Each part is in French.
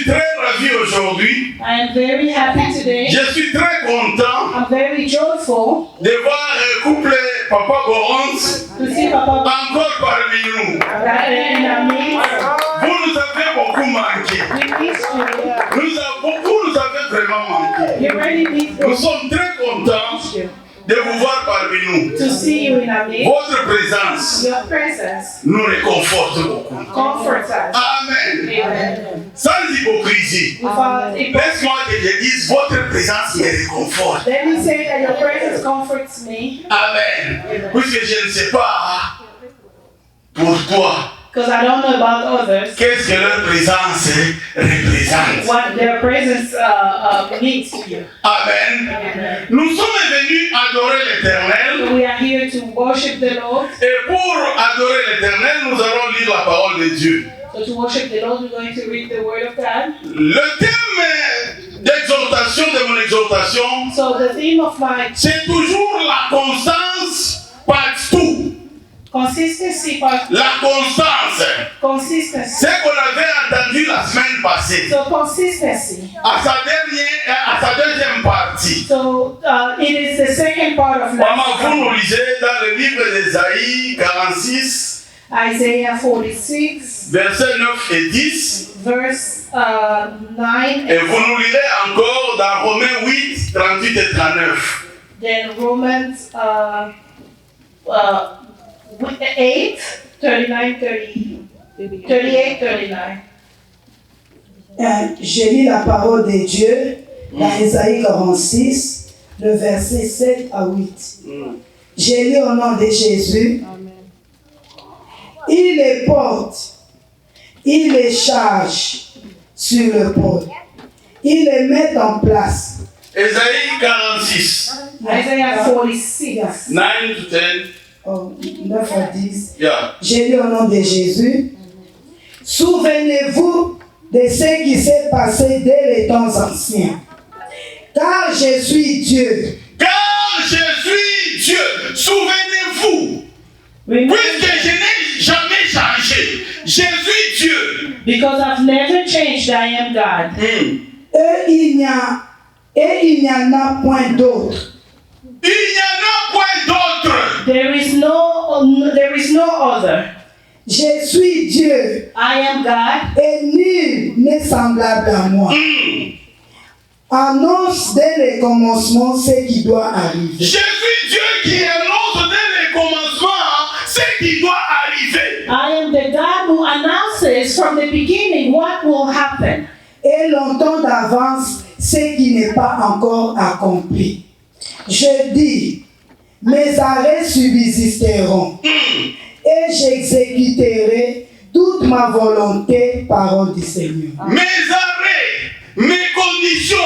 très ravi aujourd'hui. I am very happy today. Je suis très content I'm very joyful de voir le couple Papa Gorance to see Papa encore parmi nous. in our midst. Vous nous avez beaucoup manqué. We miss you. Vous nous avez vraiment manqué. You really need Nous sommes très contents de vous voir parmi nous. to see you in our midst. Votre présence Your presence nous réconforte beaucoup. comforts us. Amen. Amen. Sans hypocrisie. Without Laisse-moi que je dise, votre présence me réconforte. Let me say that your presence comforts me. Amen. Puisque je ne sais pas pour toi, Because I don't know about others qu'est-ce que leur présence représente. what their presence means to you. Amen. Amen. Nous sommes venus adorer l'Éternel. So we are here to worship the Lord. Et pour adorer l'Éternel, nous allons lire la parole de Dieu. So to worship the Lord, we're going to read the Word of God. Le thème d'exhortation, de mon exhortation, So the theme of my c'est toujours la constance partout. consistency, part La constance. consistency. C'est qu'on avait entendu la semaine passée. So consistency. À sa deuxième partie. So it is the second part of Maman, last vous nous lisez dans le livre d'Ésaïe 46, Isaiah 46, versets 9 et 10. verse 9, Et vous nous lirez encore dans Romains 8, 38 et 39. then Romans 8, 39, 38, 39. Je lis la parole de Dieu dans Isaïe 46, le verset 7 à 8. Je lis au nom de Jésus. Il les porte, il les charge sur le pôle, il les met en place. Ésaïe 46, Isaiah 46. 9 to 10. Oh, 9 à 10. Yeah. Je lis au nom de Jésus. Souvenez-vous de ce qui s'est passé dès les temps anciens. Car je suis Dieu. Car je suis Dieu. Souvenez-vous. Puisque je n'ai jamais changé. Je suis Dieu. Because I've never changed, I am God. Et il n'y en a point d'autre. Il n'y en a point d'autre. There is no other. Je suis Dieu. I am God. Et nul n'est semblable à moi. Annonce dès le commencement ce qui doit arriver. Je suis Dieu qui annonce dès le commencement ce qui doit arriver. I am the God who announces from the beginning what will happen. Et longtemps d'avance ce qui n'est pas encore accompli. Je dis, mes arrêts subsisteront et j'exécuterai toute ma volonté, parole du Seigneur. Mes arrêts, mes conditions,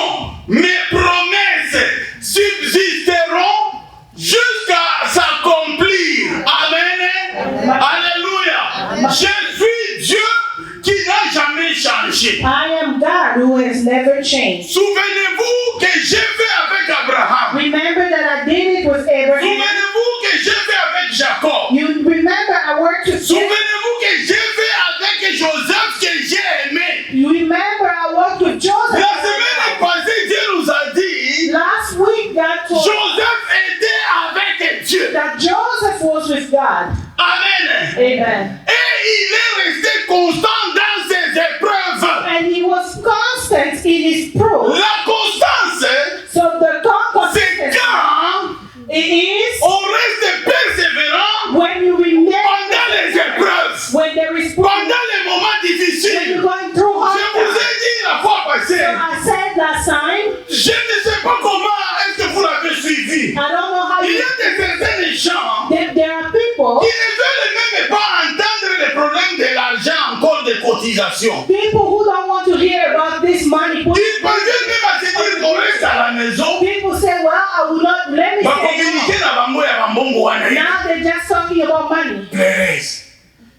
mes promesses subsisteront jusqu'à s'accomplir. Amen. Alléluia. Je suis Dieu qui n'a jamais changé. I am God who has never changed. Souvenez-vous que j'ai fait avec Abraham. Remember that I did it with Abraham. Souvenez-vous que j'ai fait avec Jacob. You remember I worked with Jacob. Souvenez-vous que j'ai fait avec Joseph que j'ai aimé. You remember I worked with Joseph. La semaine passée, Dieu nous a dit, Last week God told Joseph était avec Dieu. that Joseph was with God. Amen. Amen. Et il est resté constant dans ses épreuves. And he was constant in his proof. La constance, So the c'est consistency quand it is on reste persévérant when you remember pendant les épreuves, when there is pendant les moments when you're difficiles. going through Je hard vous ai times. dit la fois passée, So I said last time, je ne sais pas comment est-ce que vous l'avez suivi. I don't know how Il y you. a certains gens There are people qui ne veulent même pas entendre les problèmes de l'argent encore de cotisation. who don't want to hear about this money. Ils parviennent même à se dire qu'on reste à la maison. People say, well, I will not, let me Va say communiquer no. na bango ya bambongo wana. Now they're just talking about money. Thérèse,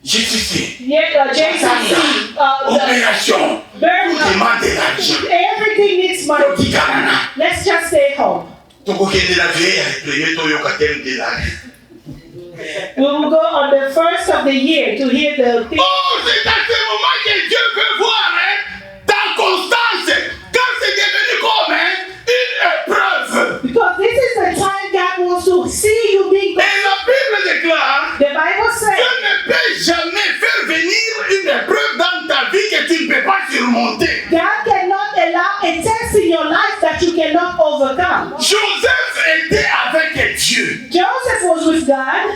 je suis fait. Yeah, JCC, Opération. Tout demande de l'argent. everything needs money. Tikanana. Let's just stay home. Tokokende la vie ya premier toyoka thème de la vie. We will go on the first of the year to hear the thing. Oh, c'est à ce moment que Dieu veut voir ta a test in your life that you cannot overcome. Joseph était avec Dieu Joseph was with God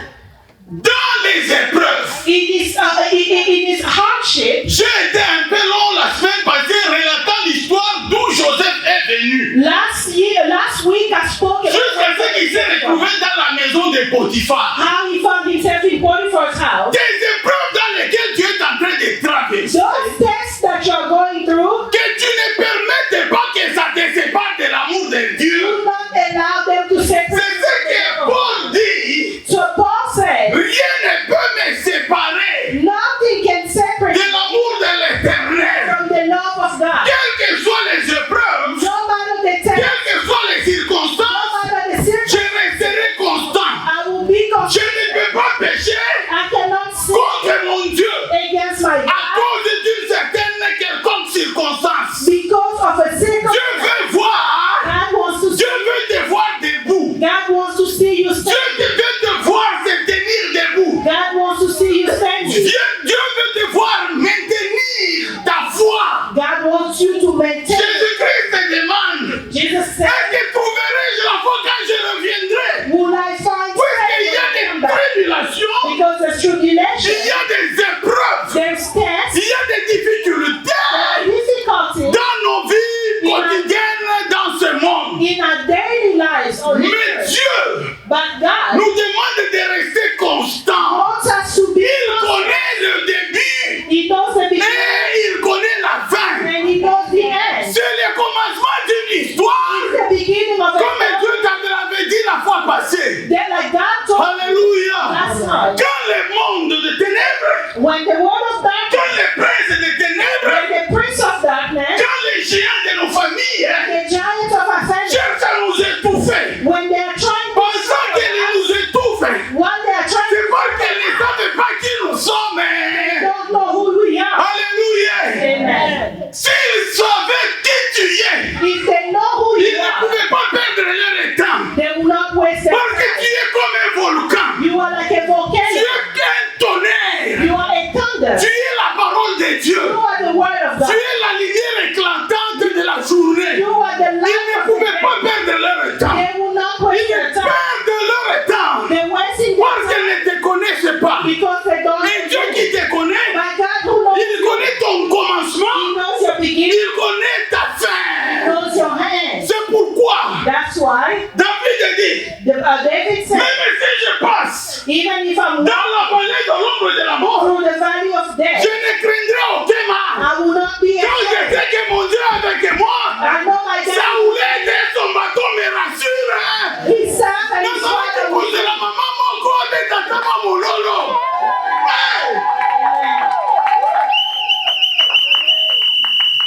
dans les épreuves. in his hardship. J'ai été un peu long la semaine passée relatant l'histoire d'où Joseph est venu. Last week I spoke Jusqu'à ce qu'il s'est retrouvé dans la maison de Potiphar. how he found himself in Potiphar's house. Des épreuves dans lesquelles tu es en train de traverser. Those tests that you are going through, Que tu ne permettes pas que ça te sépare de l'amour de Dieu. do not allow them to C'est separate ce que you. Paul dit. So Paul said, Rien ne peut me séparer nothing can separate de you l'amour de l'Éternel. from the love of God. Quelles que soient les épreuves, No matter the test, quelles que soient les no circonstances, matter the je circumstance, resterai constant. I will be Je constant. ne peux pas pécher I cannot sin contre mon Dieu against my à God cause d'une certaine quelconque circonstance. because of a Dieu circumstance. veut voir, God wants to Dieu veut te voir debout. God wants to see you Dieu standing. veut te voir se tenir debout. God wants to see you standing. Dieu veut te voir maintenir ta foi. God wants you to maintain. Jésus-Christ te demande, Jesus said, est-ce que trouverai-je la foi quand je reviendrai? will I find Puisqu'il y a strength des to come back? tribulations, Because there's tribulation, il y a des épreuves, there's tests, il y a des difficultés there are difficulties dans nos vies quotidiennes dans ce monde. in our daily lives on Mais earth. Dieu But God nous demande de rester constant. wants us to be Il constant. connaît le début He knows the beginning et il connaît la fin. and He knows the end. C'est le commencement d'une histoire, The beginning of comme a Dieu t'avait dit la fois passée. Then like God told Alléluia. last night, Quand le monde de ténèbres, when the word of darkness, quand les princes de ténèbres, when the prince of darkness, quand les géants de nos familles the giants of our family, cherchent à nous étouffer, when they are trying to pensant qu'ils nous étouffent, while they are trying c'est parce qu'ils ne savent pas qui nous sommes. to don't know who we are. Alléluia. Amen. S'ils savaient qui tu es, If they know who ils you ne are, pouvaient pas perdre leur temps. they will not waste their Parce que tu time. es comme un volcan. You are like a Tu volcano. es qu'un tonnerre. You are a thunder. Tu es la parole de Dieu. You are the word of Tu God. es la lumière éclatante de la journée. You are the Ils light ne of pouvaient pas the day. perdre leur temps. They will not waste their Ils time. perdent leur temps They wasting parce their qu'ils time ne te connaissent pas. because they don't Mais Dieu qui te connaît, My God who knows il connaît ton He commencement, knows your beginning, il connaît ta He fin. knows your hand. C'est pourquoi That's why David dit, David said, même si je passe even if I'm dans la vallée de l'ombre de la mort, through the valley of je death, ne craindrai aucun mal. I will not be Quand je afraid. sais que mon Dieu est avec moi, I know my sa God houlette et son bâton me rassurent. Hein? He serves and His Nazalaki father will kozela mama moko abetaka mololo. Hey!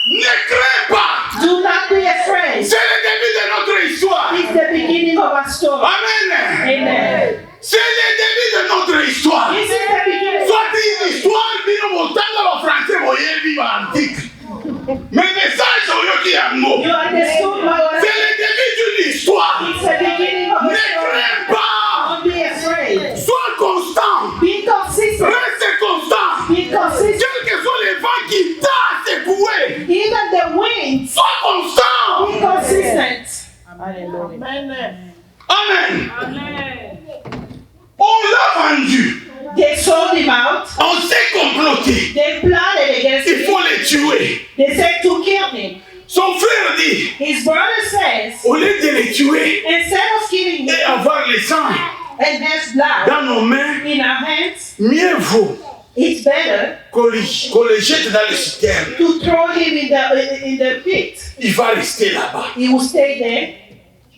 Ne crains pas. do not be afraid. C'est le début de notre histoire. It's the beginning of our story. Amen. Amen. C'est le début de notre histoire. This is the beginning. Soit une histoire bino botanga ba français boyebi ba antique. Mais message oyoki yango. You understood my word. C'est le début d'une histoire. It's the beginning of Ne a story. crains pas. Don't be afraid. Sois constant. Be consistent. Reste constant. Be consistent. Quels que soient les vents qui t'ont secoué, Even the winds. sois constant. Be consistent. Hallelujah. Amen. On l'a vendu. They sold him out. On s'est comploté. They plotted against Il faut him. les tuer. They said to kill him. Son frère dit, His brother says, au lieu de les tuer instead of killing et him avoir le sang and there's blood dans nos mains, in our hands, mieux vaut it's better qu'on les jette dans les citernes. to throw him in the pit. Il va rester là-bas. He will stay there.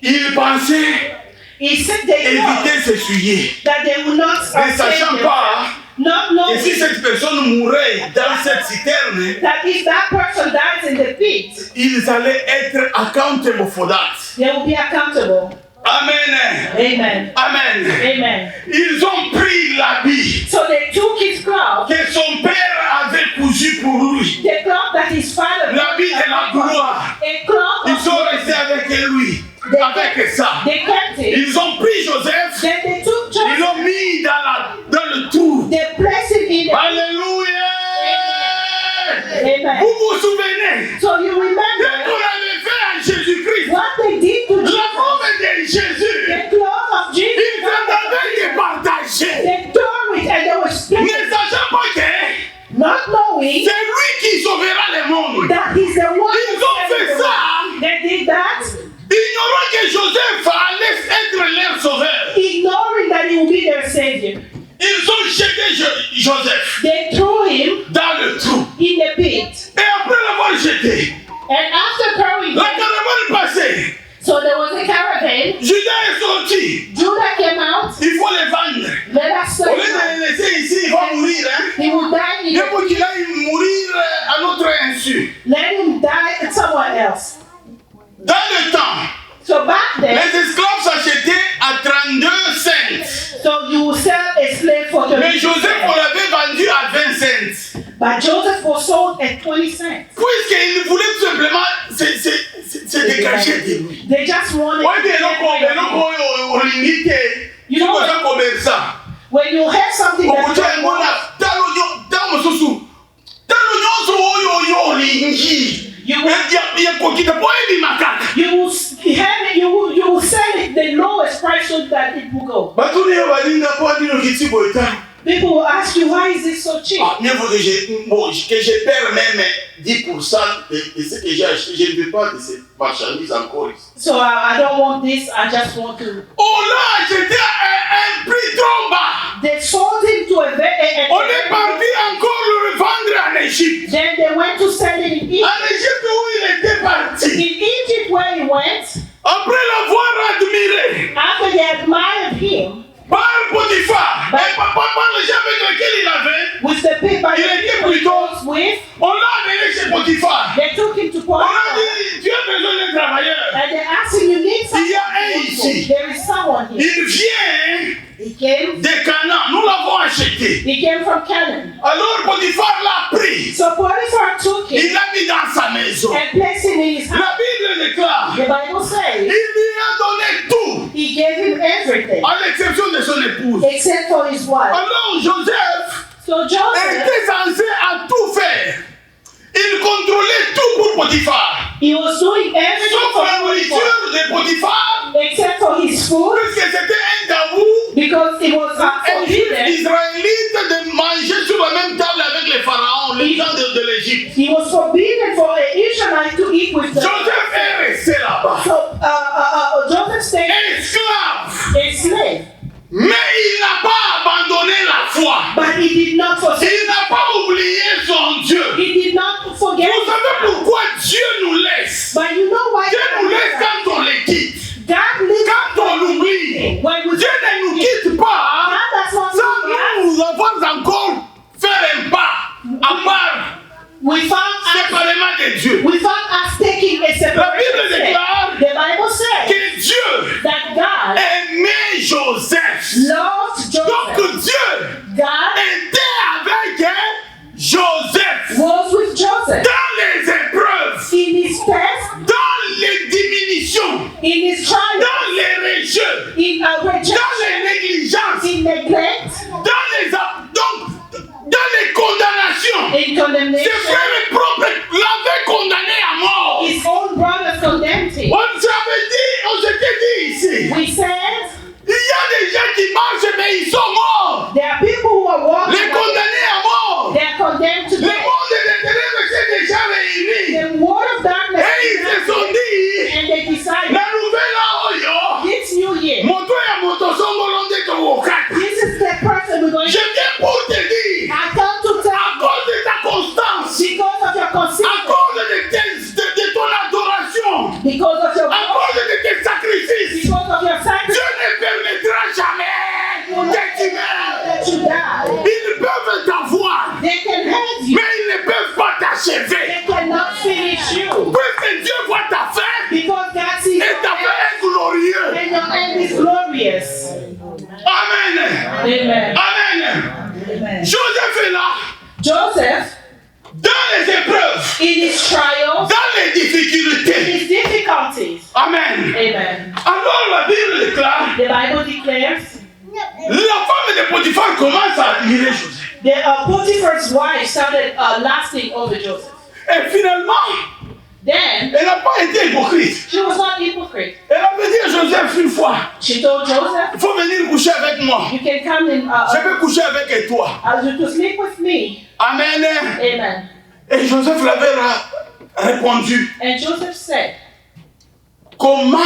Il pensait He said they know éviter de s'essuyer. that they will not Ne sachant pas not que knowing si cette personne mourait dans cette citerne, that if that person dies in the pit, ils allaient être accountable for that. they will be accountable. Amen. Amen. Amen. Amen. Ils ont pris l'habit So they took his cloth, que son père avait cousu pour lui. the cloth that his father L'habit de la gloire. a cloth Ils of sont restés avec lui. Avec ça. they kept it. Ils ont pris Joseph. Then they took Ils Joseph, l'ont mis dans le trou. they placed him in the Alléluia. Amen. Vous vous souvenez? So you Dès remember qu'on avait did that, ignorant que Joseph allait être leur sauveur. ignoring that he would be their savior. Ils ont jeté Joseph They threw him dans le trou. in the pit. Et après l'avoir jeté, And after throwing la him, caravane passée. so there was a caravan. Judas est sorti. Judah came out. Il faut les vendre. Let us Au say lieu de les laisser ici, il va mourir. Hein? he will die in Il faut qu'il aille mourir à notre insu. Let him die somewhere else. Dans le temps, So back then, les esclaves s'achetaient à 32 cents. so you will sell a slave for 20 Mais Joseph, on cents. l'avait vendu à 20 cents. But Joseph was sold at 20 cents. Puisqu'il voulait tout simplement se dégager de lui. They just wanted Ouais, to mais get rid of him. on limite. You know C'est what? comme ça. When you have something that you don't want, you will sell it the lowest price so that it will go. People will ask you, why is it so cheap? Mieux vaut que je perds même 10% de ce que j'ai acheté. Je ne veux pas de cette marchandise encore ici. So I don't want this, I just want to. On l'a acheté à un prix trop bas. They sold him to a On est parti encore le revendre en Égypte. Then they went to sell it in Egypt. En Égypte où il était In parti. Egypt where he went, Après l'avoir admiré after they admired him, par Potiphar, et par les gens avec lesquels il avait, with the people il était he plutôt. was with, On l'a amené chez Potiphar. they took him to On a Potiphar. dit, tu as besoin d'un travailleur. And they asked him, you need Il y a un someone. ici. There is someone here. Il vient He came. de Canaan. Nous l'avons acheté. He came from Canaan. Alors Potiphar l'a pris. So Potiphar took Il him l'a mis dans sa maison. and placed him in his house. La Bible déclare, The Bible il says lui a donné tout, he gave him everything à l'exception de son épouse. except for his wife. Alors Joseph So Joseph, était censé à tout faire. Il contrôlait tout pour Potiphar. he was doing everything Sauf for la Potiphar nourriture de Potiphar, except for his food puisque c'était un tabou. because it was Un juif forbidden. israélite de manger sur la même table avec les pharaons, les gens de l'Égypte. He was forbidden for an Israelite to eat with them. Joseph est resté là-bas. So Joseph stayed Esclave. a slave, Mais il n'a pas abandonné la foi. but he did not forsake. Il n'a pas oublié son Dieu. He did not forget. Vous savez pourquoi Dieu nous laisse? But you know why Dieu nous laisse quand on les quitte. God leaves Quand on l'oublie. when we Dieu ne nous quitte pas God does not sans leave us. nous avoir encore fait un pas à part, We found séparément de Dieu. us taking a La separate Bible step. déclare The Bible says que Dieu that God aimait Joseph. loved Joseph. Donc Dieu God était avec Joseph was with Joseph dans les épreuves, in his test, dans les diminutions, in his trial, dans les rejets, in dans rejection, les négligences, in neglect, dans les condamnations. in Ses condemnation. frères propres l'avaient condamné à mort. His own brothers condemned him. On s'était dit ici, We said il y a des gens qui marchent mais ils sont morts. there are people who are walking, Les condamnés à mort. they are condemned to Le death. monde des ténèbres s'est déjà réuni. The word of darkness Et ils se sont dit, and they decided la nouvelle Oyo, this new year, moto ya moto songo londe to wokati. this is the person we're going Je to. viens pour te dire, I come to à tell cause de ta constance, because of your à consistency, cause de ton adoration, because of your à cause de tes sacrifices, because of your Dieu sacrifice ne permettra jamais que tu meurs. that you die. Ils peuvent t'avoir, They can hurt you. mais ils ne peuvent pas t'achever. They cannot finish you Puisque Dieu voit ta fin because God sees et your ta fin end est glorieux. and your end is glorious. Amen. Amen. Amen. Amen. Joseph est là, Joseph, dans les épreuves, in his trials, dans les in difficultés. his difficulties. Amen. Amen. Alors la Bible déclare, The Bible declares la femme de Potiphar commence à admirer Joseph. that Potiphar's wife started lasting over Joseph. Et finalement, Then elle n'a pas été hypocrite. she was not hypocrite. Elle avait dit à Joseph une fois, She told Joseph, il faut venir coucher avec moi. you can come in Je vais coucher avec toi. to sleep with me. Amen. Amen. Et Joseph l'avait répondu, And Joseph said, comment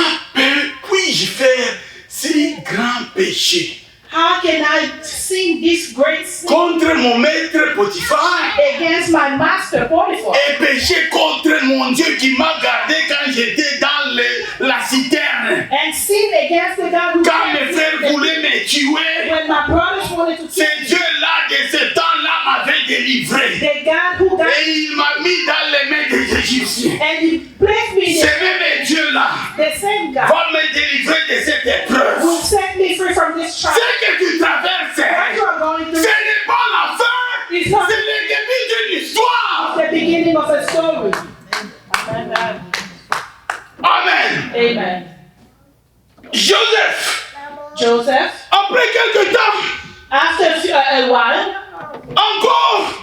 puis-je faire si grand péché How can I sin this great sin contre mon maître Potiphar against my master Potiphar? et pécher contre mon Dieu qui m'a gardé quand j'étais dans la citerne? And sin against the God who Quand mes kept frères me voulaient me tuer, when my brothers wanted to ce kill me. Dieu-là de ce temps-là m'avait délivré. The God who got Et il m'a mis dans les mains des Égyptiens. and he placed me in Ce même Dieu-là the same God va me délivrer de cette épreuve. who set me free from this trial. Ce que tu traverses, What you are going ce through n'est pas la fin, is c'est not le début d'une histoire. the beginning of a story. Amen. Amen. Amen. Joseph, Joseph, après quelque temps, after a while, encore,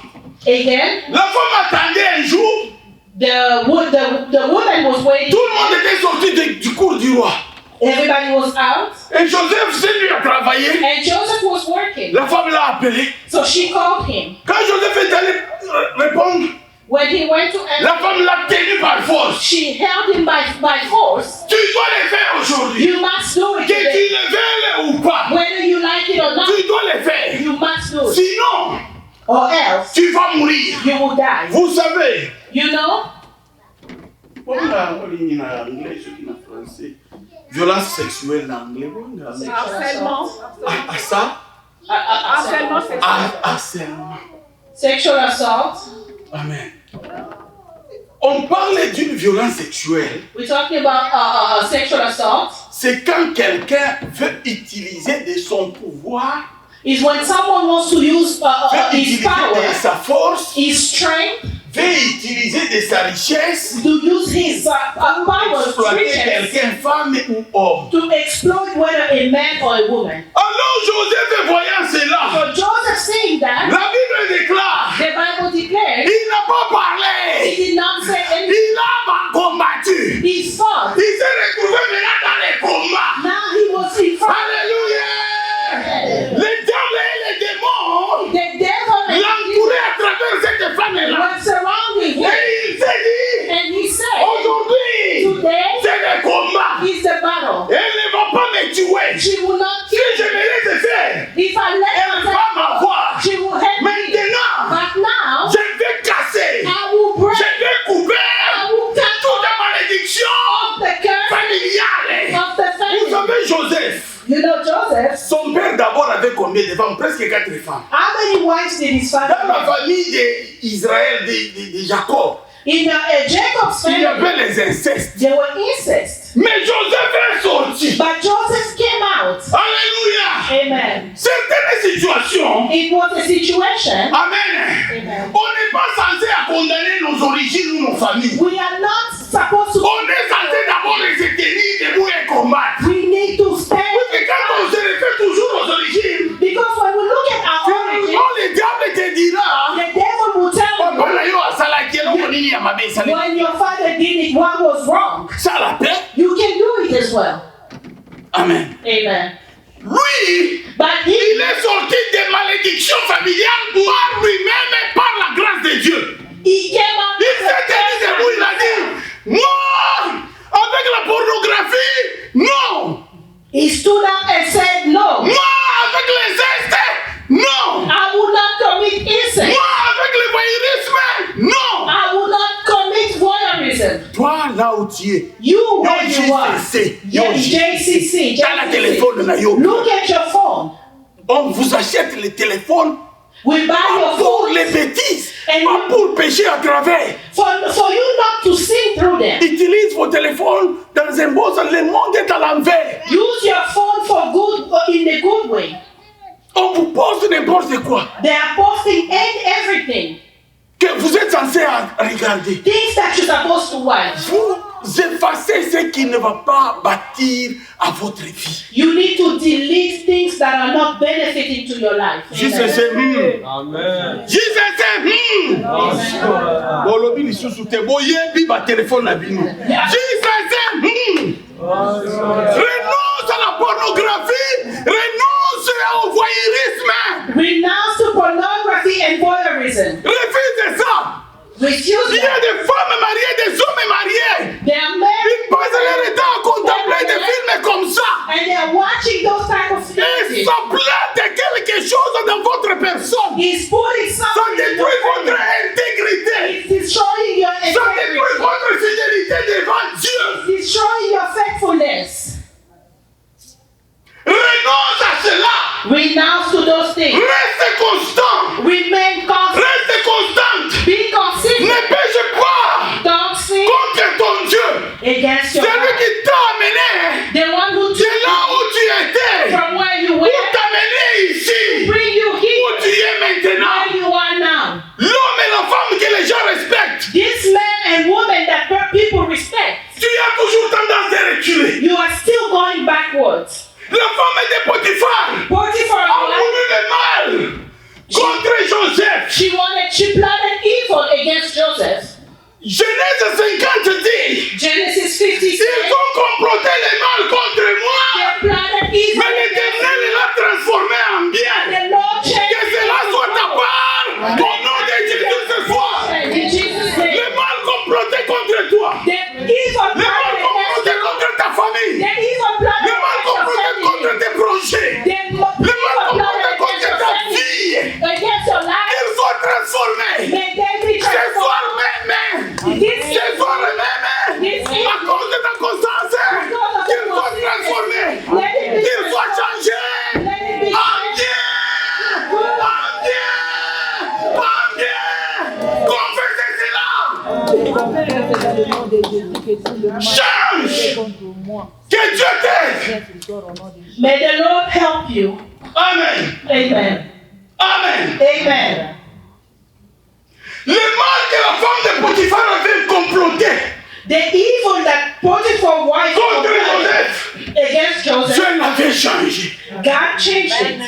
again, la femme attendait un jour. the woman was waiting. Tout le monde était sorti du cours du roi. Everybody was out, Et Joseph s'est lui à travailler. and Joseph was working. La femme l'a appelé. So she called him. Quand Joseph est allé répondre, When he went to la answer, femme l'a tenu par force. she held him by force. Tu dois le faire aujourd'hui. You must do it Que tu today. le veuilles ou pas, Whether you like it or not, tu dois le faire. you must do it. Sinon, Or else, tu vas mourir. you will die. Vous savez, You know? violence sexuelle en anglais. Harcèlement. Ça, Harcèlement sexuel. harcèlement. Sexual assault. Amen. On parle d'une violence sexuelle. We're talking about sexual assault. C'est quand quelqu'un veut utiliser de son pouvoir, Is when someone wants to use veut his utiliser power, de sa force, his strength, veut utiliser de sa richesse to use his power, exploiter riches, quelqu'un, femme ou homme. to exploit whether a man or a woman. Alors Joseph, voyant cela, So Joseph saying that, la Bible déclare, the Bible declares, il n'a pas he parlé, did not say anything. il a combattu. He fought. Il s'est retrouvé maintenant dans les combats. Now he was in front. Alléluia. Les diables et les démons The devil l'entouraient à travers cette femme-là. was surrounding him. Et il s'est dit, And he said, aujourd'hui, today c'est le combat. is the battle. Elle ne va pas me tuer. She will not Si kill je me. me laisse faire, If I let elle her va go, m'avoir. she will help me. Maintenant, But now, je vais casser, I will break, je vais couper I will cut toute off malédiction the curse familiale. of the Vous family. savez, Joseph, You know Joseph, son père d'abord avait combien de femmes? Presque 4 femmes. how many wives did his Dans father la have? famille d'Israël, de Jacob, In Jacob's il y family, avait les incestes. there were incest. Mais Joseph est sorti. But Joseph came out. Alléluia. Amen. Certaines situations, It was a situation. amen, Amen. on n'est pas censé à condamner nos origines ou nos familles. We are not supposed to. On est censé d'abord se tenir debout et combattre. We need to stand. Oui, mais quand on se réfère toujours aux origines, Because when we look at our origin, finalement le diable te dira, the devil will tell you papa yo asala kielo nini ya mabe sale. when your father did it, what was wrong. Ça la paix. You can do it as well. Amen. Amen. Lui, But il he, est sorti des malédictions familiales par lui-même et par la grâce de Dieu. he came out. Il s'est tenu debout, il a dit, moi, avec la pornographie, non. He stood up and said, no, Moi, avec les incestes, non. I will not commit incest. Moi, avec le voyeurisme, non. I will not commit voyeurism. Toi, là où tu es, You where you are. JCC, Yeah, JCC. dans le téléphone, là, yo. Look at your phone. On vous achète le téléphone We buy your pour phone les bêtises, And pas pour pécher à travers. for you not to sin through them. Utilise vos téléphones dans un bon sens. Le monde est à l'envers. Use your phone for good, in the good way. On vous pose n'importe quoi They are posting everything. que vous êtes censé regarder. Things that you're supposed to watch. Vous effacez ce qui ne va pas bâtir à votre vie. You need to delete things that are not benefiting to your life. Juste Amen. c'est Amen. Juste c'est Bolobi lisusu te boyebi ba téléphone na bino. Juste c'est renonce à la pornographie, renonce au voyeurisme. Renounce to pornography and voyeurism. Refuse ça. Refuse Il y a that. des femmes mariées, des hommes mariés. They are married. Ils passent leur temps à Yes. Renonce à cela. Renounce to those things. Reste constant. Remain constant. Reste constante. Be consistent. Ne péche pas Don't sin contre ton Dieu. against your Celui God. qui t'a amené The one who de took là où tu étais from where you pour were, t'amener ici bring you où here, tu es maintenant. where you are now. L'homme et la femme que les gens respectent. This man and woman that people respect, Tu as toujours tendance de reculer. you are still going backwards. La femme de Potiphar Potiphar, a voulu le mal contre Joseph. she plotted evil against Joseph. Genèse 50 dit, Genesis 50 ils says, ont comploté le mal contre moi, they plotted evil mais against l'Éternel me. l'a transformé en bien. The Lord changed Que cela soit ta part, au nom de Jésus ce soir. it in Jesus' name. Le mal comploté contre toi, The evil le mal plotted comploté against you. contre ta famille, The evil plotted le mal against your comploté contre family. tes projets, The le mal evil comploté plotted contre against your ta family. vie, Against your life. qu'il soit transformé. May they be Ce soir transformed. même, This ce soir même, à cause de ta constance, qu'il soit transformé, qu'il soit changé en bien, en bien, en bien. Confessez cela. Change. Que Dieu t'aide. May the Lord help you. Amen. Amen. Amen. Amen. Le mal que la femme de Potiphar avait comploté The evil that Potiphar's wife contre plotted Joseph, against Joseph, Dieu l'avait changé. God changed it.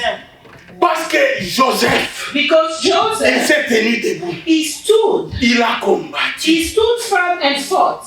Parce que Joseph, Because il Joseph, s'est tenu debout. he stood. Il a combattu. He stood firm and fought.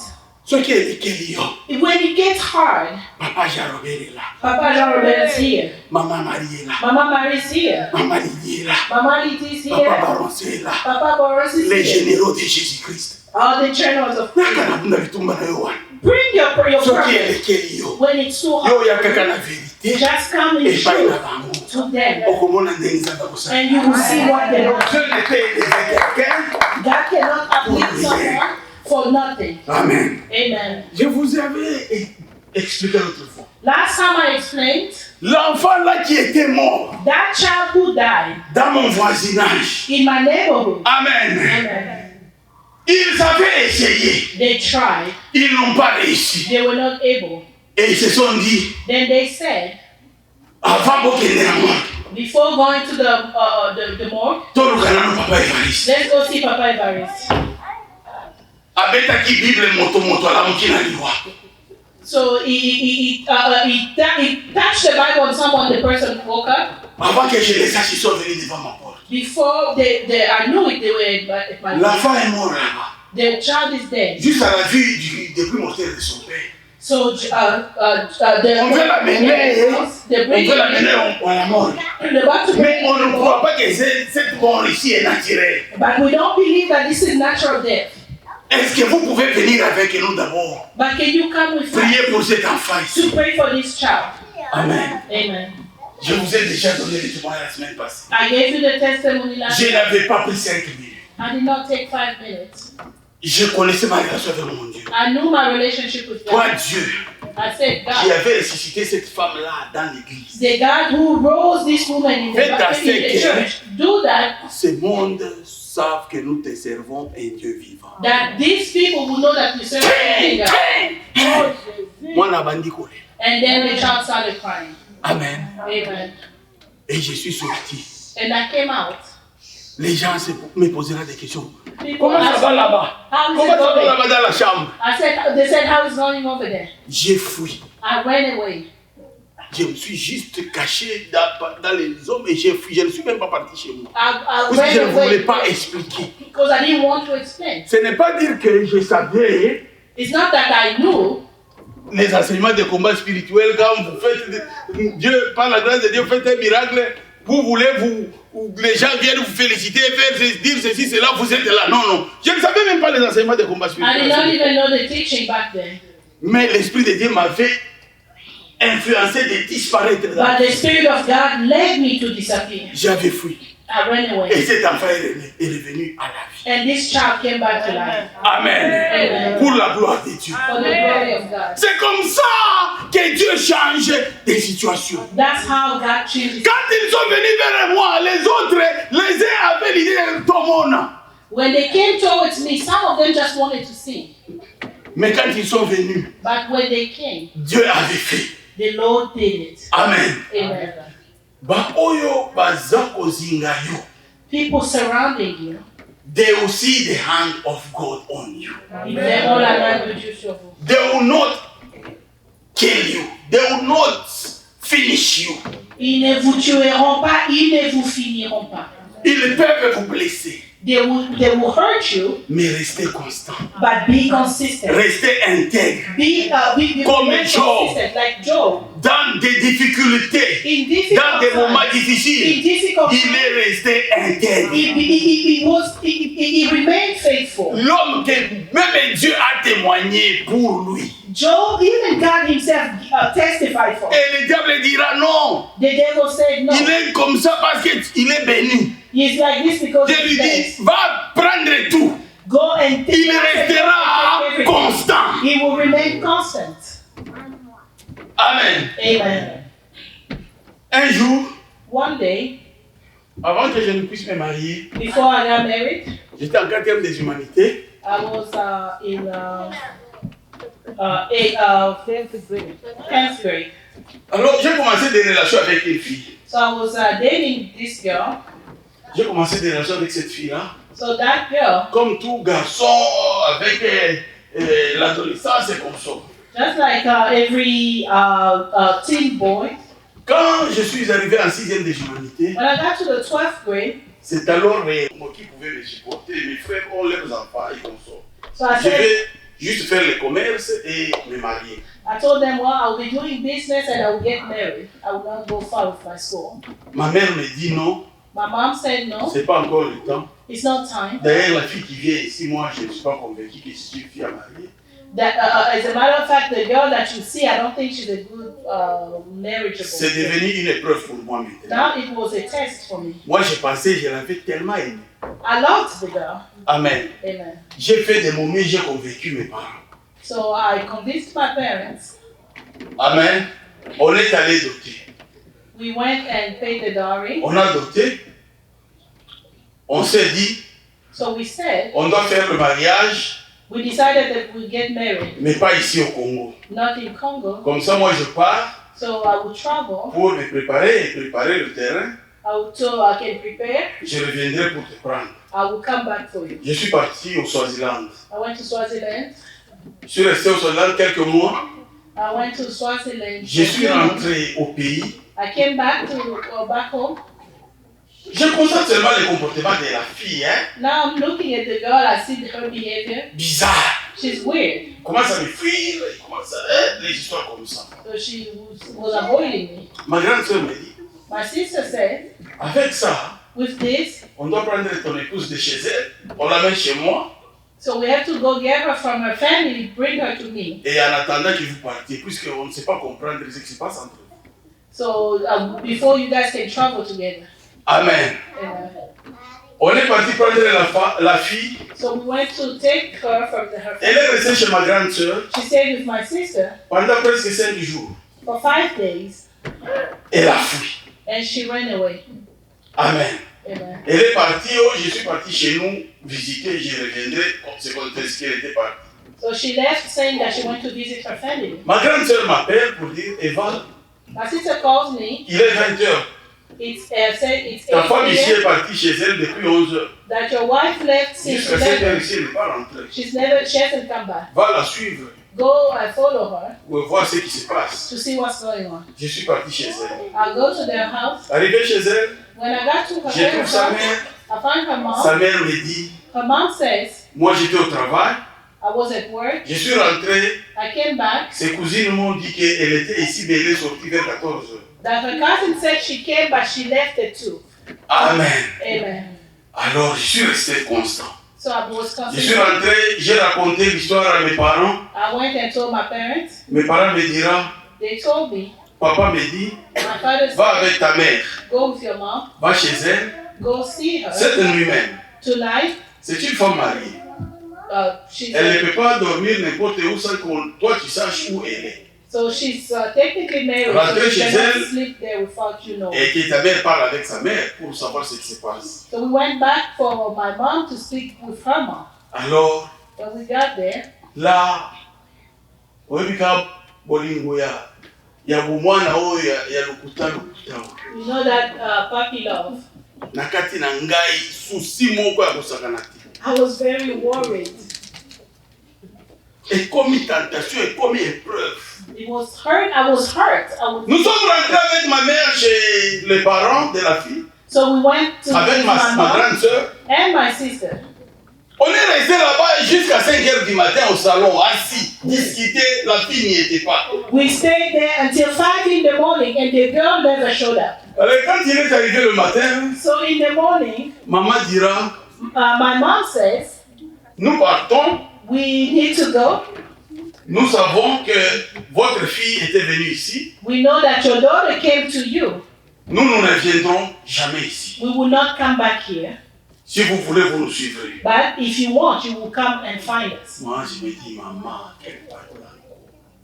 Ce qui est lequel yo. When it gets hard, Papa Jarobert est là. Papa Jean-Robert is here. Maman Marie est là. Mama Marie is here. Maman Lydie est là. Mama Liti is Papa here. Baron est là. Papa Boris is Les here. généraux de Jésus-Christ. All the generals of Nakana bunda bitumba na yo wana. bring your Ce qui est prayers lequel yo. when it's too hard. Yo ya kaka na vérité. Just come and Et pas show na bango. to them, Okomona ndenge nzambe akosala. and you will see what they don't. Dieu ne peut aider quelqu'un. God cannot uplift someone for nothing. Amen. Amen. Je vous avais expliqué l'autre fois. Last time I explained, L'enfant là qui était mort that child who died dans mon voisinage. in my neighborhood. Amen. Amen. Ils avaient essayé. They tried. Ils n'ont pas réussi. They were not able. Et ils se sont dit, Then they said, avant bokende na moi, before going to the morgue, tolukana no papa Evariste. let's go see Papa Evariste. Abetaki Bible moto alamuki na liwa. So he touched the Bible on someone, the person woke up. Avant que je les sache, ils sont venus devant ma porte. Before I knew it, they were at my door. L'enfant est mort là-bas. The child is dead. Juste à la vue du débris mortel de son père. So On veut l'amener, they on bring veut him l'amener à la mort. they're about to Mais bring on ne him croit home. pas que cette mort ici est naturelle. But we don't believe that this is natural death. Est-ce que vous pouvez venir avec nous d'abord? But can you come with us Priez pour cet enfant ici. to pray for this child? Amen. Amen. Je vous ai déjà donné le témoignage la semaine passée. I gave you the testimony last Je time. n'avais pas pris 5 minutes. I did not take 5 minutes. Je connaissais ma relation avec mon Dieu. I knew my relationship with Toi, God. Dieu, I said, qui God, avait ressuscité cette femme-là dans l'église. the God who rose this woman in Faites the assez church, do that, Ce monde savent que nous te servons un Dieu vivant. that these people will know that we serve a living God. Moi, la bandi collé. And then the child started crying. Amen. Amen. Et je suis sorti. And I came out. Les gens me poseront des questions. People Comment ça asked va me, là-bas? how is Comment it ça va going? là-bas dans la chambre? They said, how is it going over there? J'ai fui. I ran away. Je me suis juste caché dans les hommes et j'ai fui. Je ne suis même pas parti chez moi. I Parce que je ne ran voulais away pas expliquer. because I didn't want to explain. Ce n'est pas dire que je savais It's not that I knew. les enseignements de combat spirituel quand vous faites Dieu, par la grâce de Dieu, faites un miracle. Vous voulez, les gens viennent vous féliciter, dire ceci, cela, vous êtes là. Non, non. Je ne savais même pas les enseignements de combat I did spirituel. not even know the teaching back then. Mais l'Esprit de Dieu m'avait influencé de disparaître. But the Spirit of God led me to disappear. J'avais fui. I ran away. Et cet enfant est revenu à la vie. And this child came back to life. Amen. Amen. Pour la gloire de Dieu. For the glory of God. C'est comme ça que Dieu change des situations. That's how God changes. Quand ils sont venus vers moi, les autres, les uns avaient l'idée de Tomona. When they came towards me, some of them just wanted to see. Mais quand ils sont venus, But when they came, Dieu avait fait. the Lord did it. Amen. Amen. Ba oyo baza kozinga yo. People surrounding you, They will see the hand of God on you. ils verront la main de Dieu sur vous. They will not kill you. They will not finish you. Ils ne vous tueront pas, ils ne vous finiront pas. Ils peuvent vous blesser. They will hurt you, Mais restez constant. but be consistent. Restez intègre. Be Comme remain Job. consistent, like Job. Dans des difficultés, In difficult dans des moments times, difficiles, in difficult il times, est resté intègre. he remained faithful. L'homme que même Dieu a témoigné pour lui. Job, even God himself testified for him. Et le diable dira non. The devil said no. Il est comme ça parce qu'il est béni. He's like this because Je he's lui blessed. dis, va prendre tout. Go and take Il restera everything. constant. He will remain constant. Amen. Amen. Un jour, One day, avant que je ne puisse me marier, before I got married, j'étais en 4e des humanités. I was in 10th grade. Alors, j'ai commencé des relations avec une fille. So I was dating this girl. J'ai commencé des relations avec cette fille-là. So that girl, Comme tout garçon, avec l'adolescence, c'est comme ça. just like every teen boy, Quand je suis arrivé en 6e des humanités, when I got to the 12th grade, c'est alors moi qui pouvais me supporter. Mes frères ont leurs enfants et comme ça. so I Je said, vais juste faire le commerce et me marier. I told them, well, I'll be doing business and I will get married. I will not go far with my school. Ma mère me dit non, My mom said no, c'est pas encore le temps. it's not time. D'ailleurs, la fille qui vient ici, moi, je ne suis pas convaincu que c'est une fille à marier. That, as a matter of fact, the girl that you see, I don't think she's a good marriageable. C'est devenu une épreuve pour moi maintenant. Now it was a test for me. Moi, j'ai pensé, je l'avais tellement aimée. I loved the girl. Amen. Amen. J'ai fait des moments, j'ai convaincu mes parents. So I convinced my parents. Amen. On est allé doter. We went and paid the dowry. On a doté. On s'est dit, So we said, on doit faire le mariage, we decided that we'd get married, mais pas ici au Congo. not in Congo. Comme ça, moi, je pars So I would travel. pour me préparer et préparer le terrain. So I can prepare. Je reviendrai pour te prendre. I will come back for you. Je suis parti au Swaziland. I went to Swaziland. Je suis resté au Swaziland quelques mois. I went to Swaziland. Je suis rentré au pays. I came back back home. Je constate seulement le comportement de la fille, hein. Now I'm looking at the girl. I see her behavior. Bizarre. She's weird. Il commence à me fuir, il commence à des histoires comme ça. So she was avoiding me. Ma grande sœur me dit, My sister said, avec ça, with this, on doit prendre ton épouse de chez elle, on l'amène chez moi, so we have to go get her from her family, bring her to me. et en attendant que vous partiez, puisqu'on ne sait pas comprendre ce qui se passe entre vous. So before you guys can travel together. Amen. On est parti prendre la fille. So we went to take her from her Elle est family. restée chez ma grande sœur She stayed with my sister pendant presque 5 jours. for 5 days, Elle a fui. and she ran away. Amen. Amen. Elle est partie, je suis parti chez nous visiter, je reviendrai, c'est comme ce qu'elle était partie. So she left saying that she went to visit her family. Ma grande sœur m'appelle pour dire, Eva, My sister calls me. il est 20 heures. It's said it's Ta 8 femme ici p.m. est partie chez elle depuis 11 heures. that your wife left since Jusqu'à 7 heures 11. ici, elle n'est pas rentrée. She hasn't come back. Va la suivre Go and follow her pour voir ce qui se passe. to see what's going on. Je suis parti chez elle. I'll go to their house. Arrivé chez elle, When I got to her je trouve parents' sa house, mère. I find her mom. Sa mère me dit, Her mom says, moi j'étais au travail, I was at work. je suis rentré, I came back. ses cousines m'ont dit qu'elle était ici, mais elle est sortie vers 14 heures. That her cousin said she came, but she left at 2. Amen. Amen. Alors je suis resté constant. So I was Je suis constant. rentré, j'ai raconté l'histoire à mes parents. I went and told my parents. Mes parents me diront, They told me. papa me dit, My father va said, avec ta mère, go with your mom. va chez elle, go see her Cette nuit même, tonight. c'est une femme mariée. She's Elle ne peut pas dormir n'importe où sans que toi tu saches où elle est. so she's technically married. Rentrez So she chez cannot elle. sleep there without you know. Et que ta mère parle avec sa mère pour savoir ce qui se passe. So we went back for my mom to speak with her mom. Alors, When we got there, là, oyebika bolingo ya bomwana oyo ya lokuta. you know that puppy love. Na kati na ngai susi moko ya kosakana te. I was very worried. Ekomi tentation, ekomi épreuve. It was hurt. I was hurt. Nous sommes rentrés avec ma mère chez les parents de la fille, So we went to avec my ma mom grande sœur. and my sister. On est resté là-bas jusqu'à 5h du matin au salon, assis, discuter, la fille n'y était pas. We stayed there until 5 in the morning and the girl never showed up. Alors quand il est arrivé le matin, So in the morning, maman dira, my mom says, nous partons, we need to go. nous savons que votre fille était venue ici, We know that your daughter came to you. nous ne reviendrons jamais ici. We will not come back here. Si vous voulez, vous nous suivrez. But if you want, you will come and find us. Moi, je me dis, maman, quelle parole.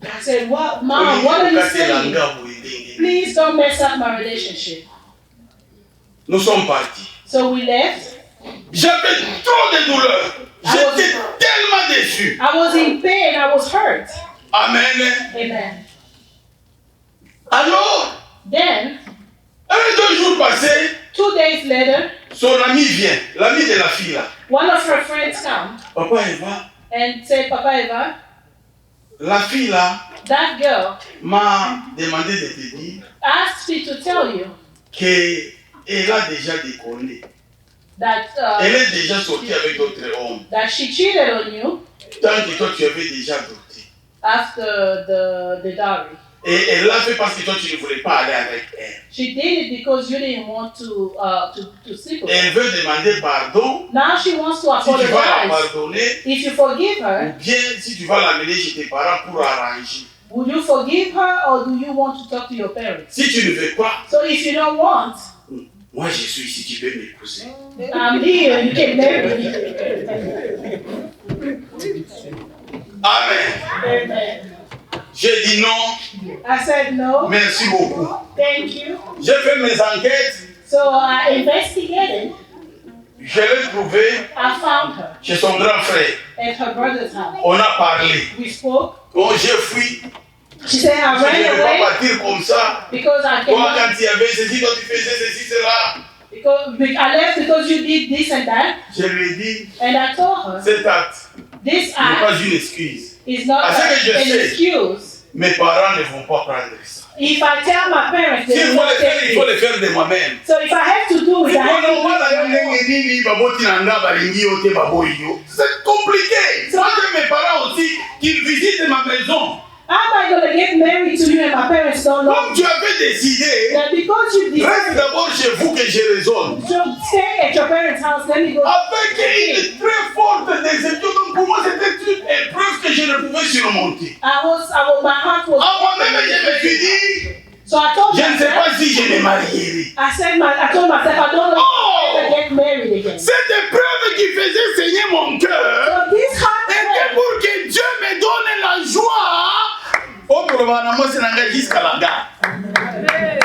I said, well, Mom, what are you saying? Please don't mess up my relationship. Nous sommes partis. So we left. J'avais trop de douleur. J'étais tellement déçu. I was in pain. I was hurt. Amen. Amen. Alors, Then, 2 jours passés, 2 days later, son ami vient, l'ami de la fille là. one of her friends come Papa Eva, and say, Papa Eva, la fille là that girl m'a demandé de te dire asked me to tell you qu'elle a déjà déconné. that Elle est déjà sortie avec d'autres hommes. that she cheated on you Tant que toi tu avais déjà adopté. after the dowry. Et elle l'a fait parce que toi tu ne voulais pas aller avec elle. She did it because you didn't want to sleep with her. Elle veut demander pardon. Now she wants to Si tu vas la apologize. pardonner, If you forgive ou her, bien si tu vas l'amener chez tes parents pour arranger. would you forgive her or do you want to talk to your parents? Si tu ne veux pas, So if you don't want, moi je suis ici, tu peux m'épouser. I'm here, you can marry me. Amen. Amen. J'ai dit non, I said no, merci beaucoup. thank you. J'ai fait mes enquêtes, So I investigated. je l'ai trouvée I found her chez son grand frère. at her brother's house. On a parlé. We spoke. Donc j'ai fui. She said, I Je ne ran vais pas away partir comme ça. because I Toi, cannot. quand il y avait ceci, toi tu faisais ceci, cela. Because I left because you did this and that. Je lui ai dit, And I told her, cet acte this n'est act pas une excuse. is not Ah, c'est que je an sais. excuse. Mes parents ne vont pas prendre ça. If I tell my parents, they S'il will faut not le faire, take il faut it. le faire de moi-même. So if I have to do it, I have to do it. C'est compliqué. Moi, j'ai mes parents aussi qui visitent ma maison. How am I going to get married to you and my parents don't know? Comme tu avais décidé, That because you reste decided d'abord chez vous que je raisonne. to stay at your parents' house, let me go. Avec une très forte déception, donc pour moi c'était une épreuve que je ne pouvais surmonter. My heart was. À moi-même, je me suis dit, So I told je ne sais myself, pas si je me marierai. I told myself, I don't know Oh! if I get married again. Cette épreuve qui faisait saigner mon cœur So this hard était pour que Dieu me donne la joie. Oh, probablement, c'est la jusqu'à la gare.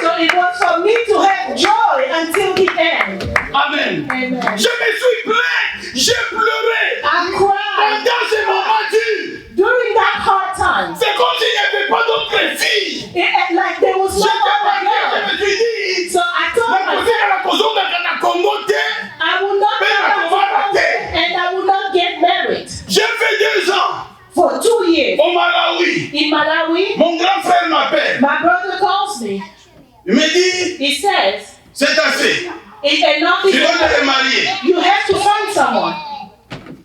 So it was for me to have joy until the end. Amen. Amen. Je me suis plaint, j'ai pleuré. I cried Pendant ce moment dur, during that hard time. c'est comme s'il n'y avait pas d'autres filles. Like there was no J'étais other parti, girl. je me suis dit, So I told la myself, cousin à la maison de la Congo, I will not come back and I will not get married. j'ai fait 2 ans For 2 years au Malawi. in Malawi, Mon grand frère m'appelle. my brother calls me. Il me dit, He says, c'est assez. enough Tu is dois te enough. remarier. You have to find someone.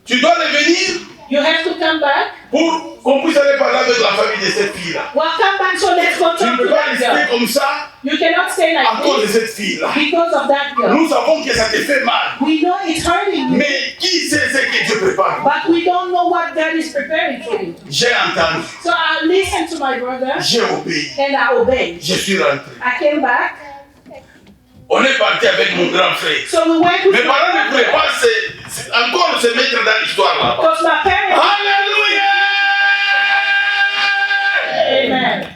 Tu dois revenir You have to come back. pour qu'on puisse aller parler avec la famille de cette fille-là. Well, come back so let's go Tu ne talk to peux pas that rester girl. comme ça You cannot stay à like cause de this cette fille-là. because of that girl. Nous savons que ça te fait mal. We know it's hurting you, Mais qui sait ce que Dieu prépare? but we don't know what God is preparing for you. J'ai entendu. So I listened to my brother J'ai obéi. and I obeyed. Je suis rentré. I came back. On est parti avec mon grand frère. So we went with Mes parents ne voulaient pas encore se mettre dans l'histoire là-bas. because my parents. Alléluia! Amen.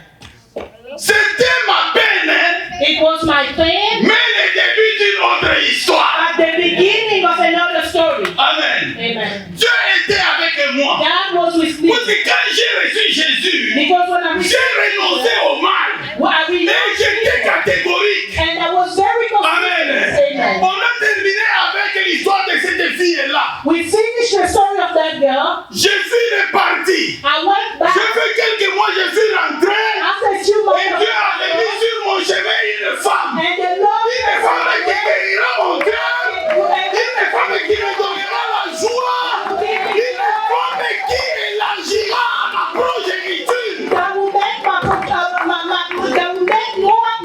C'était ma peine, hein? It was my pain Mais le début d'une autre histoire. at the beginning of another story. Amen. Amen. Dieu était avec moi. God was with me Parce que quand j'ai reçu Jésus, because when I j'ai renoncé au mal. received, Et j'étais catégorique. and I was very Amen. confused. Amen. On a terminé avec l'histoire de cette fille-là. We finished the story of that girl. Je suis reparti. I went back J'ai fait quelques mois, je suis rentré. after a few Et months. Dieu avait mis sur mon chemin une femme. And the Lord Une femme qui guérira mon cœur. Une femme qui me donnera la joie. Une femme qui élargira ma progéniture. that will make that will make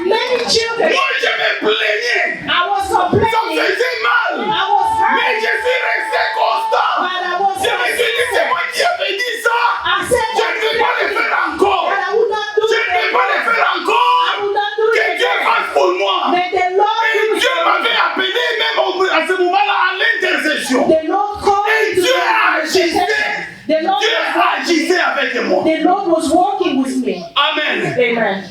many children. Moi, je me plaignais. I was Ça complaining. faisait mal. I was Mais hurt. je suis resté constant. But I was Je me suis dit, c'est moi qui avais dit ça. I said Je ne vais pas le faire encore. that I would not do Je ne vais it. pas le faire I encore. would not do Que it Dieu again. fasse pour moi. May the Lord Et do Dieu it. m'avait appelé même à ce moment-là à l'intercession. The Lord called Et me to Dieu do agissait. The Lord Dieu was agissait avec moi. the Lord was working with me. Amen. Amen.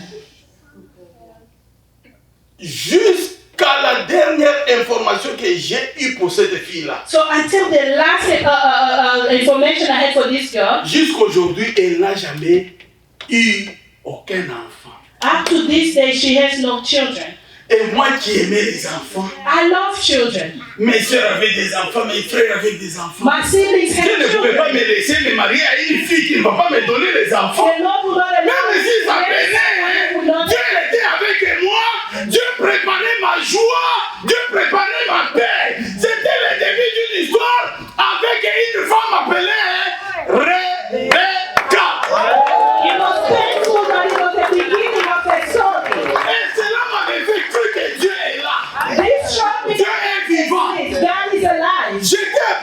Jusqu'à la dernière information que j'ai eue pour cette fille-là. So until the last information I had for this girl, Jusqu'aujourd'hui, elle n'a jamais eu aucun enfant. up to this day she has no children. Et moi qui aimais les enfants, I love children. mes soeurs avaient des enfants, mes frères avaient des enfants. My siblings Je have ne pouvais pas children. me laisser me marier à une fille qui ne va pas me donner les enfants. The Lord would not allow Même me si ça to marry venait, someone who would not. Dieu était avec moi, Dieu préparait ma joie, Dieu préparait ma paix. C'était le début d'une histoire avec une femme appelée Rebecca. It was painful, but it was the beginning of the story. Et cela m'avait fait cru que Dieu est là. This showed me Dieu est vivant. that God is alive.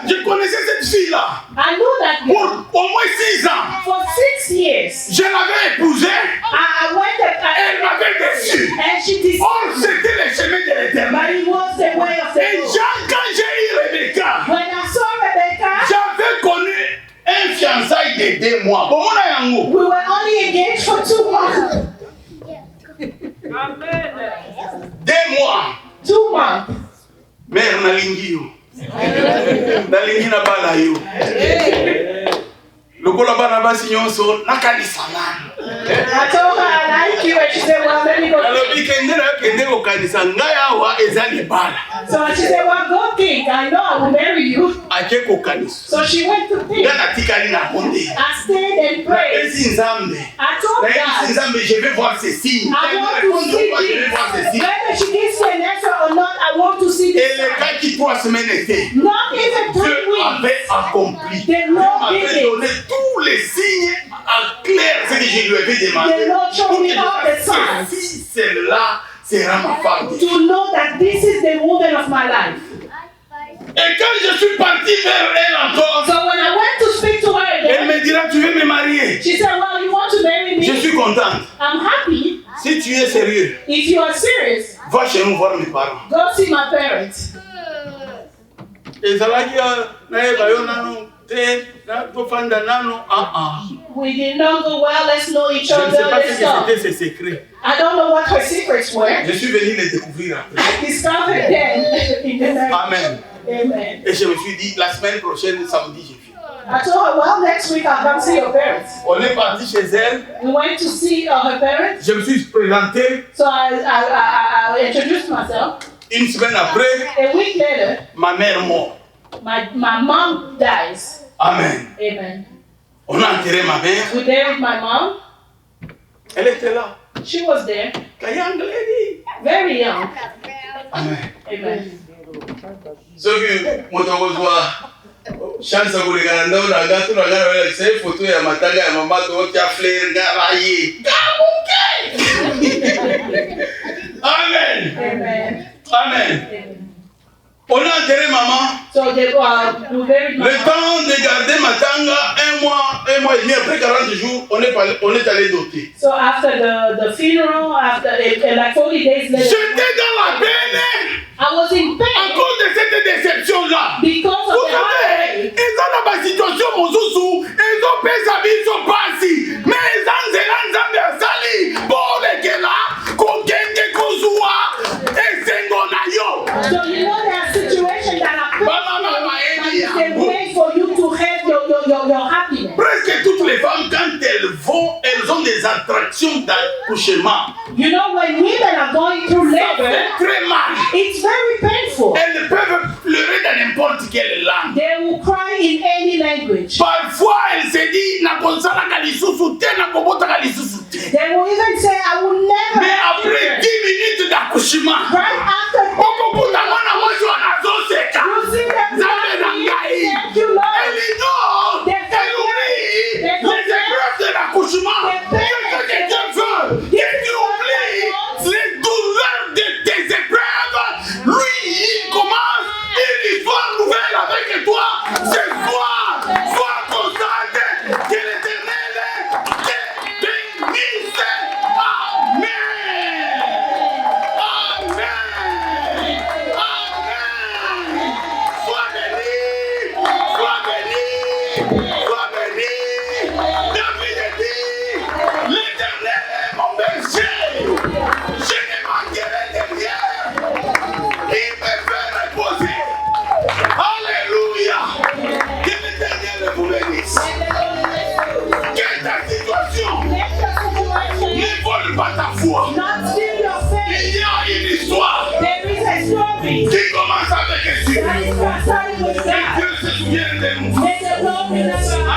Je connaissais cette fille-là I knew that pour girl au moins 6 ans. for 6 years. Je l'avais épousée, I went elle m'avait déçu. and she did, Or, c'était le chemin de but l'éternel. it was the way of the Et Lord. quand j'ai eu Rebecca, When I saw Rebecca, j'avais connu un fiançailles de 2 mois. Comment on a yango? we were only engaged for 2 months. Amen. 2 mois. 2 months. Mère nalingi yo. Nalingi na bala yo. Lokola bana basi nyonso nakanisa nani. I told her I like you, and she said, well, let me go. Nalobi kende na kende kokanisa ngai awa eza libala. So she said, well, go think. I know I will marry you. Ake kokanisa. So she went to think. Nga natikali na bonde. I stayed and prayed. Napesi nzambe. I told Napesi God, nzambe, je vais voir ces signes. I Elle me want répond to see pourquoi je vais voir ces this. signes. Whether she gives me an answer or not, I want to see Et this. le cas qui 3 semaines était, Not even 3 Dieu weeks. avait accompli. The Dieu Lord m'avait did it. donné tous les signes en clair, ce que je lui avais demandé. The Lord showed Pour que me je all the sache signs. si celle-là sera ma femme. To know that this is the woman of my life. Et quand je suis parti vers elle encore, So when I went to speak to her elle again, me dira, tu veux me marier? she said, well, you want to marry Je me? suis contente. I'm happy. Si tu es sérieux, If you are serious, va chez nous voir mes parents. go see my parents. ezalaki nayeba yo nano te tofanda nano We did not go well, let's know each je ne sais other, pas ce let's que go. c'était ces secrets. I don't know what her secrets were. Je suis venu les découvrir après. I discovered them in the night. Amen. Amen. Et je me suis dit, la semaine prochaine, samedi, je viens. I told her, well, next week I'll come see your parents. On est parti chez elle. We went to see her parents. Je me suis présenté. So I introduced myself. Une semaine après, A week later, ma mère mort. my mom dies. Amen. Amen. On a enterré ma mère. We buried my mom. Elle était là. She was there, La young lady. very young. Amen. Amen. soki moto akozwa chance ya kolekana ndao na nga to na nga nalakisa ye foto ya matanga ya mama tootya flair nga baye kabuke. Amen. Amen. Amen. Amen. On a enterré maman. So they we buried my Le mom. temps de garder Matanga, un mois et demi après 40 jours, on est allé doter. So after the funeral, after like 40 days later, J'étais dans la peine. kopesa biso pasi me eza nzela nzambe asali mpo lekela kokende kozwa esengo na yo. So you know there are situations that are Mama bayebi the yango. way for you to have your happiness. Presque toutes les femmes, quand elles vont, elles ont des attractions d'accouchement. You know, when women are going through C'est labor, très mal. it's very painful. Elles peuvent pleurer dans n'importe quelle langue. They will cry in any language. Parfois, elles se disent, nakonsalaka lisusu te, nakobotaka lisusu te. They will even say, I will never. Mais après 10 minutes d'accouchement, Right after okokuta mwana mwasi wanazoseka. you see them Nzambe na crying, ngai. thank you, Lord. Elle ignore, elle oublie les épreuves de l'accouchement. Qu'est-ce que Dieu veut? Que tu oublies les douleurs de tes épreuves. Lui, il commence une histoire nouvelle avec toi. Ce soir, sois constante. Que l'Éternel te bénisse. Amen. Amen. Amen. Sois béni. Sois béni. Sois béni. David dit, l'Éternel est mon berger. Je ne manquerai de rien. Il me fait reposer. Alléluia. Que l'Éternel vous bénisse. Que ta situation ne vole pas ta foi. Not steal your faith. Il y a une histoire There is a story qui commence avec un that is starting with Que God. Dieu se souvienne de nous. May the Lord remember